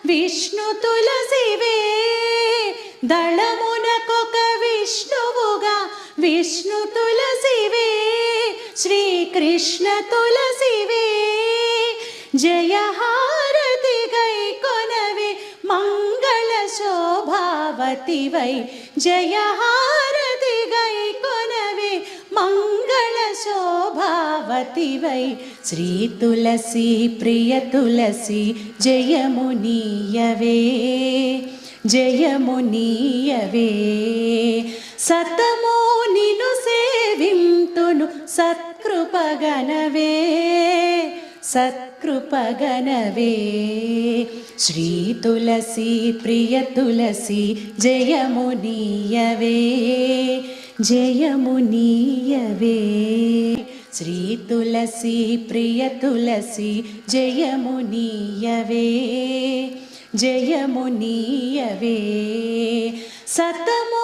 విష్ణు తులసివే దళమునకొక విష్ణువుగా విష్ణు తులసివే శ్రీకృష్ణ తులసివే జయ హారతి గై కొనవే మంగళ శోభావతివై జయ హారతి గై కొనవే మంగళ శోభావతివై శ్రీ తులసి ప్రియ తులసి జయమునీయవే జయమునీయవే సతమో నిను సేవింతును సత్కృపగనవే సత్కృపగనవే శ్రీ తులసి ప్రియ తులసి జయమునీయవే జయమునీయవే శ్రీ తులసి ప్రియ తులసి జయమునీయవే జయమునీయవే సతమో